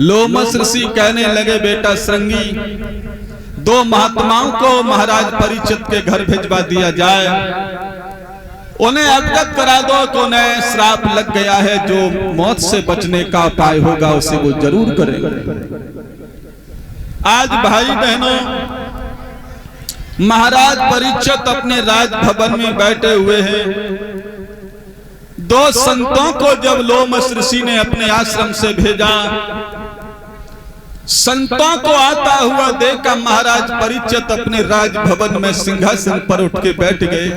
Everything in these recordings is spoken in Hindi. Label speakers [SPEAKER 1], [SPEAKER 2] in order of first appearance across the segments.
[SPEAKER 1] लोमस ऋषि कहने लगे, बेटा श्रृंगी, दो महात्माओं को महाराज परीक्षित के घर भिजवा दिया जाए, उन्हें अवगत करा दो कि उन्हें श्राप लग गया है, जो मौत से बचने का उपाय होगा उसे वो जरूर करेंगे। आज भाई बहनों, महाराज परीक्षित अपने राजभवन में बैठे हुए हैं। दो संतों को जब लोमस ऋषि ने अपने आश्रम से भेजा, संतों को आता हुआ देखा महाराज परीक्षित अपने राजभवन में सिंहासन पर उठ के बैठ गए।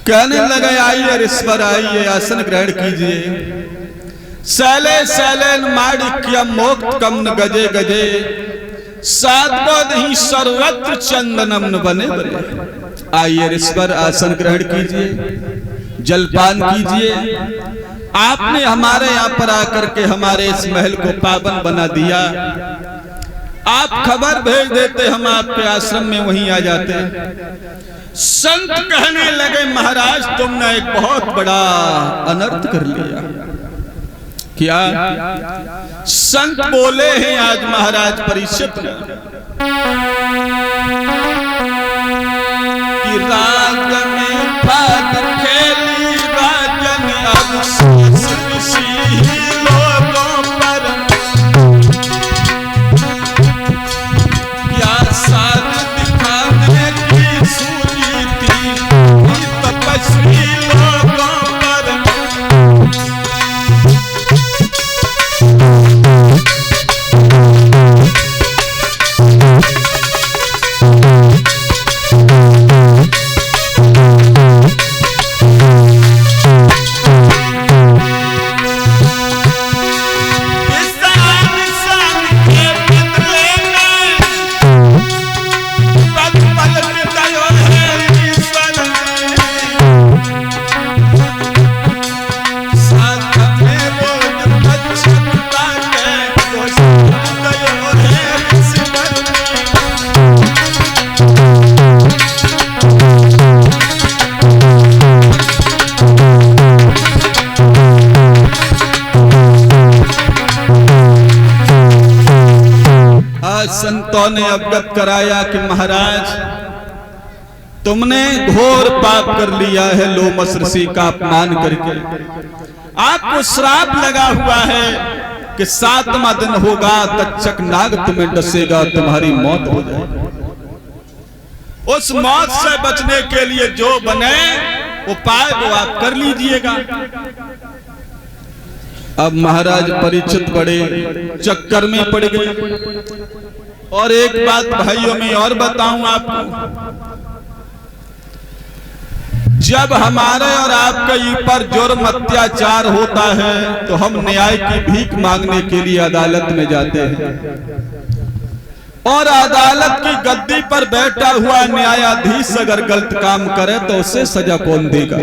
[SPEAKER 1] कहने लगे, आइए ऋषिवर, आइए आसन ग्रहण कीजिए। शैले शैलेन माणिक्यम मोक्तकम न गजे गजे, सात्वद ही सर्वत्र चंदनम न बने बने। आइए ऋषिवर, आसन ग्रहण कीजिए, जलपान कीजिए। आपने हमारे यहाँ पर आकर के हमारे इस महल को पावन बना दिया। आप खबर भेज देते, हम आपके आश्रम में वहीं आ जाते। संत कहने लगे, महाराज तुमने एक बहुत बड़ा अनर्थ कर लिया। क्या? संत बोले हैं आज महाराज परीक्षित ने कि राज में भाग खेली राजन, अब ऋषि लोगों पर क्या साथ दिखाने की सूझी थी तपस्वी लोगों पर। संतों ने अवगत कराया कि महाराज तुमने घोर पाप कर लिया है, लोमस ऋषि का अपमान करके। आपको श्राप लगा हुआ है कि 7वां दिन होगा तक्षक नाग तुम्हें डसेगा, तुम्हारी मौत हो जाएगी। उस मौत से बचने के लिए जो बने उपाय वो आप कर लीजिएगा। अब महाराज परीक्षित बड़े चक्कर में पड़ गए। और एक बात भाइयों में और बताऊं आपको, जब हमारे और आपके ऊपर जुर्म अत्याचार होता है तो हम न्याय की भीख मांगने के लिए अदालत में जाते हैं, और अदालत की गद्दी पर बैठा हुआ न्यायाधीश अगर गलत काम करे तो उसे सजा कौन देगा?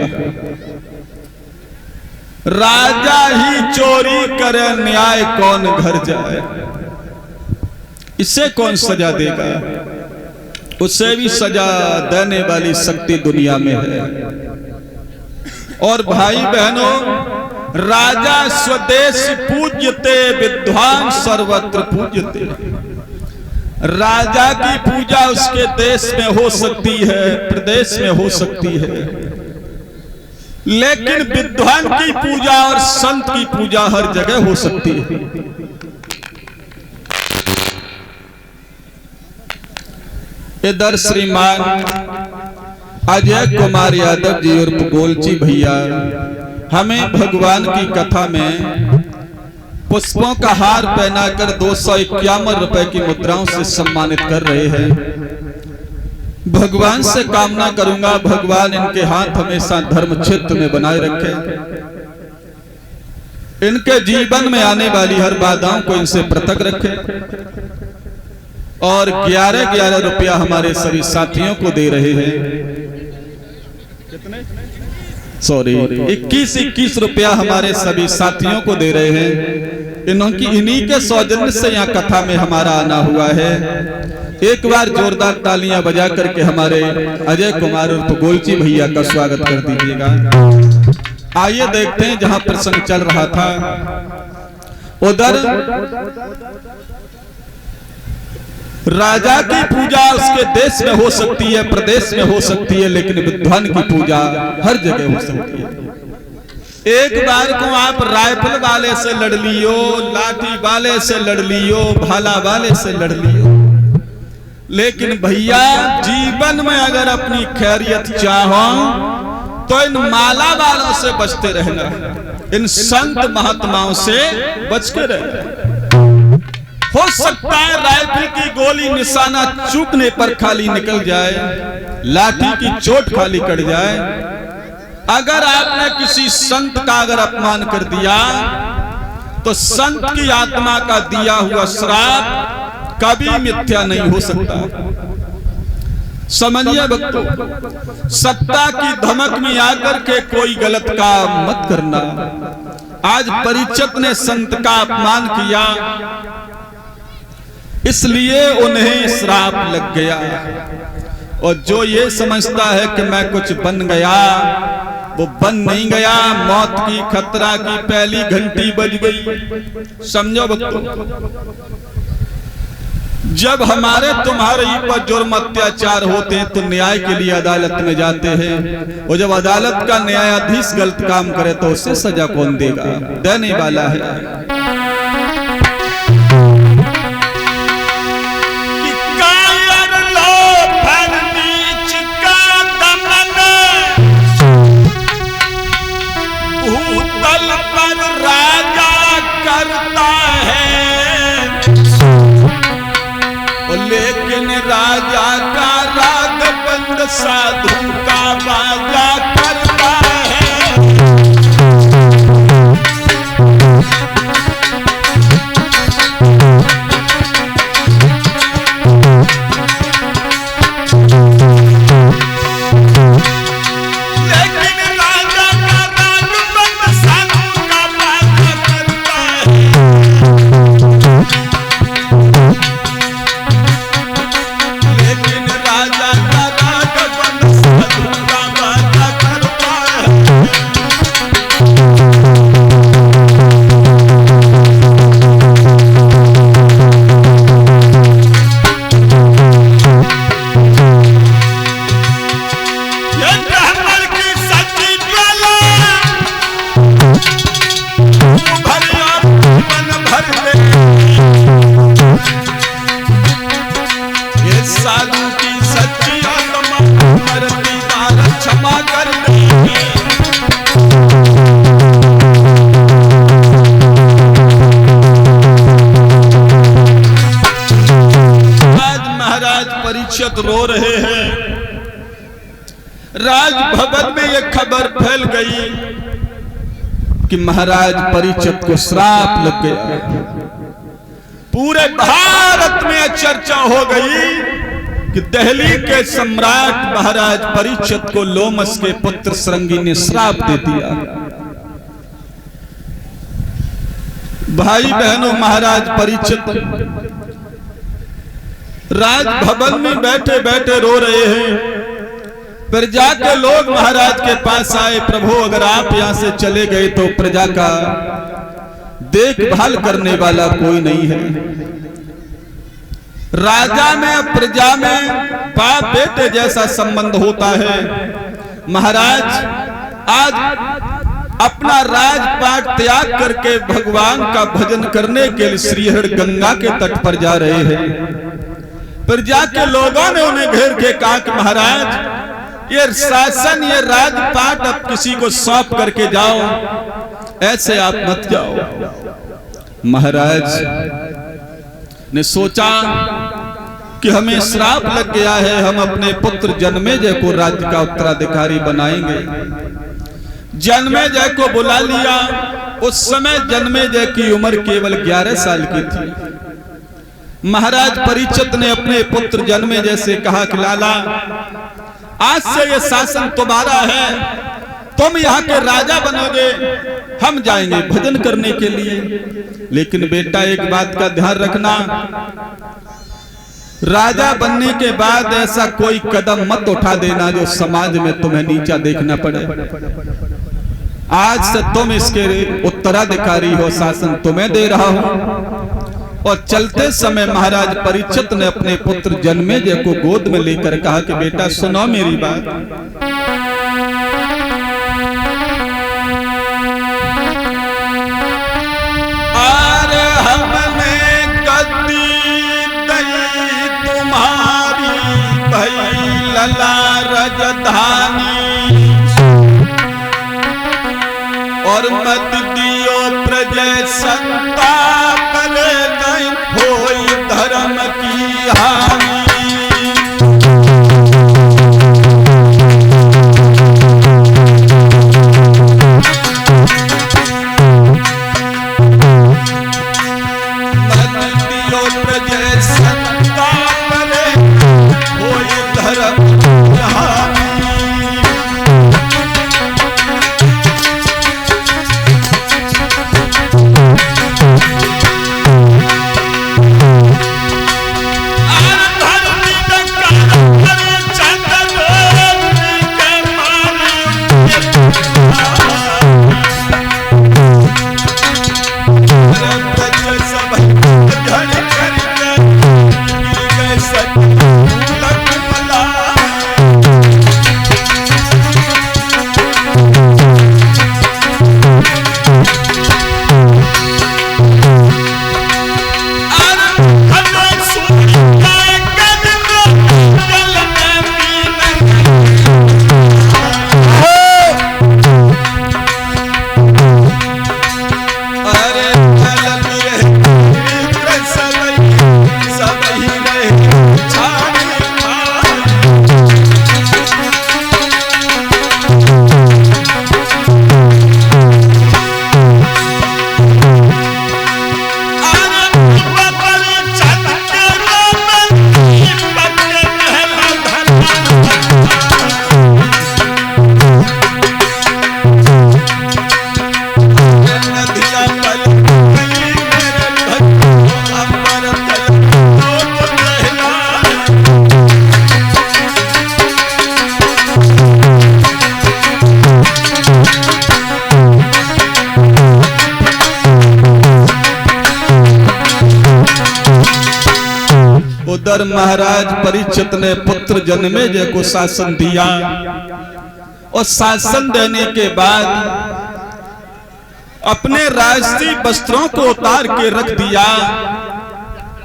[SPEAKER 1] राजा ही चोरी करे, न्याय कौन घर जाए? इसे कौन सजा देगा? उसे भी सजा देने वाली शक्ति दुनिया में है। और भाई बहनों, राजा स्वदेश पूज्यते, विद्वान सर्वत्र पूज्यते। राजा की पूजा उसके देश में हो सकती है, प्रदेश में हो सकती है, लेकिन विद्वान की पूजा और संत की पूजा हर जगह हो सकती है। इधर श्रीमान अजय कुमार यादव जी और गोलची भैया हमें भगवान की कथा में पुष्पों का हार पहनाकर 251 रुपए की मुद्राओं से सम्मानित कर रहे हैं। भगवान से कामना करूंगा भगवान इनके हाथ हमेशा धर्म क्षेत्र में बनाए रखे, इनके जीवन में आने वाली हर बाधाओं को इनसे पृथक रखे। और 11-11 रुपया हमारे सभी साथियों को दे रहे हैं। सॉरी 21-21 रुपया हमारे सभी साथियों को दे रहे हैं। इन्हीं के सौजन्य से यहाँ कथा में हमारा आना हुआ है। एक बार जोरदार तालियां बजा करके हमारे अजय कुमार और गोलची भैया का स्वागत कर दीजिएगा। आइए देखते हैं जहां प्रसंग चल रहा था उधर राजा की पूजा उसके देश में हो सकती है, प्रदेश में हो सकती है, लेकिन विद्वान की पूजा हर जगह हो सकती है। एक बार को आप राइफल वाले से लड़ लियो, लाठी वाले से लड़ लियो, भाला वाले से लड़ लियो, लेकिन भैया जीवन में अगर अपनी खैरियत चाहो तो इन माला वालों से बचते रहना, इन संत महात्माओं से बच के रहना। हो सकता है राइफल की गोली निशाना चूकने पर खाली निकल जाए, लाठी की चोट खाली कट जाए। अगर आपने किसी संत का अगर अपमान कर दिया तो संत की आत्मा का दिया हुआ श्राप कभी मिथ्या नहीं हो सकता। समझिए भक्तों, सत्ता की धमक में आकर के कोई गलत काम मत करना। आज परीक्षित ने संत का अपमान किया, इसलिए उन्हें श्राप लग गया। और जो ये समझता है कि मैं कुछ बन गया, वो बन नहीं गया। मौत की खतरा की पहली घंटी बज गई। समझो भक्तों, जब हमारे तुम्हारे ऊपर जुर्म अत्याचार होते हैं तो न्याय के लिए अदालत में जाते हैं, और जब अदालत का न्यायाधीश गलत काम करे तो उससे सजा कौन देगा? देने वाला है। लेकिन राजा का राग बंद साधु का बाजा करता है। लेकिन राजा का राग बंद साधु का बाजा करता है। परीक्षित रो रहे हैं। राजभवन में यह खबर फैल गई कि महाराज परीक्षित को श्राप लग गया। पूरे भारत में चर्चा हो गई कि दिल्ली के सम्राट महाराज परीक्षित को लोमस के पुत्र श्रृंगी ने श्राप दे दिया। भाई बहनों, महाराज परीक्षित राजभवन में बैठे बैठे रो रहे हैं। प्रजा के लोग महाराज के पास आए, प्रभु अगर आप यहां से चले गए तो प्रजा का देखभाल करने वाला कोई नहीं है। राजा में प्रजा में बाप बेटे जैसा संबंध होता है। महाराज आज अपना राजपाट त्याग करके भगवान का भजन करने के लिए श्रीहरि गंगा के तट पर जा रहे हैं। प्रजा के लोगों ने उन्हें घेर के कहा कि महाराज ये शासन, ये राजपाट अब किसी को सौंप करके जाओ, ऐसे आप मत जाओ। महाराज ने सोचा कि हमें श्राप लग गया है, हम अपने पुत्र जन्मेजय को राज्य का उत्तराधिकारी बनाएंगे। जन्मेजय को बुला लिया। उस समय जन्मेजय की उम्र केवल 11 साल की थी। महाराज परीक्षित ने अपने पुत्र जन्मेजय से कहा कि लाला, आज से ये शासन तुम्हारा है, तुम यहाँ के राजा बनोगे, हम जाएंगे भजन करने के लिए। लेकिन बेटा एक बात का ध्यान रखना, राजा बनने के बाद ऐसा कोई कदम मत उठा देना जो समाज में तुम्हें नीचा देखना पड़े। आज से तुम इसके उत्तराधिकारी हो, शासन तुम्हें दे रहा हूं। और चलते समय महाराज परीक्षित ने अपने पुत्र जन्मेजय को गोद में लेकर कहा कि बेटा सुनो मेरी बात। अरे हमने गद्दी दई तुम्हारी भई लला राजधानी, और मत दियो प्रजय संताप ले नहीं होई धर्म की हानि। मत दियो प्रजय संताप ले होई धर्म की हानि। उधर महाराज परीक्षित ने पुत्र जन्मेजय को शासन दिया, और शासन देने के बाद अपने राजसी वस्त्रों को उतार के रख दिया,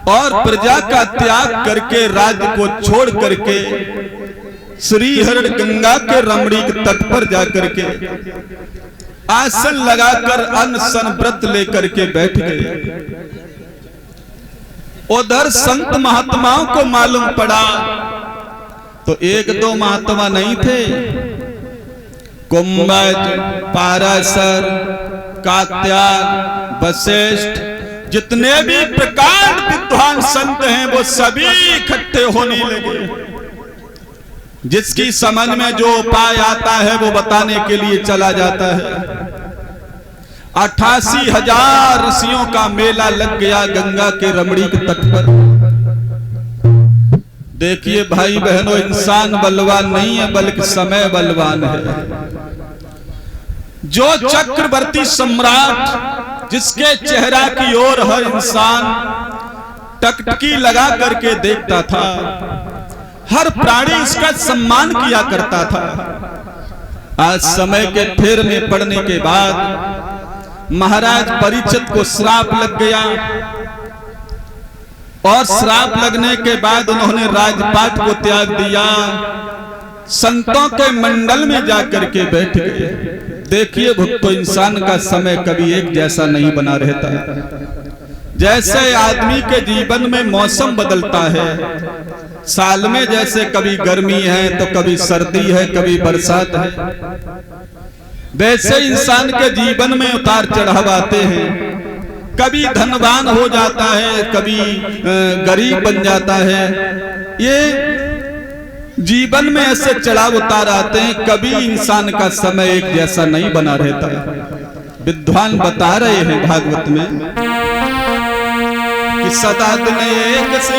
[SPEAKER 1] और प्रजा का त्याग करके राज्य को छोड़ करके श्री हरण गंगा के रमणीक तट पर जाकर के आसन लगाकर अनशन व्रत लेकर के बैठ गए। उधर संत महात्माओं को मालूम पड़ा तो एक दो महात्मा नहीं थे, कुंभज, पाराशर, कात्यायन, वशिष्ठ, जितने भी प्रकार विद्वान संत हैं वो सभी इकट्ठे होने लगे। जिसकी समझ में जो उपाय आता है वो बताने के लिए चला जाता है। 88,000 ऋषियों का मेला लग गया गंगा के रमणीक तट पर। देखिए भाई बहनों, इंसान बलवान नहीं है बल्कि समय बलवान है। जो चक्रवर्ती सम्राट जिसके चेहरा की ओर हर इंसान टकटकी लगा करके देखता था, हर प्राणी इसका सम्मान किया करता था, आज समय के फेर में पड़ने के बाद महाराज परीक्षित को श्राप लग गया, और श्राप लगने के बाद उन्होंने राजपाट को त्याग दिया, संतों के मंडल में जाकर के बैठ गए। देखिए भक्तों, इंसान का समय कभी एक जैसा नहीं बना रहता है। जैसे आदमी के जीवन में मौसम बदलता है, साल में जैसे कभी गर्मी है तो कभी सर्दी है, कभी बरसात है, वैसे इंसान के जीवन में उतार चढ़ाव आते हैं। कभी धनवान हो जाता है, कभी गरीब बन जाता है। ये जीवन में ऐसे चढ़ाव उतार आते हैं, कभी इंसान का समय एक जैसा नहीं बना रहता है। विद्वान बता रहे हैं भागवत में कि सदा दिन एक से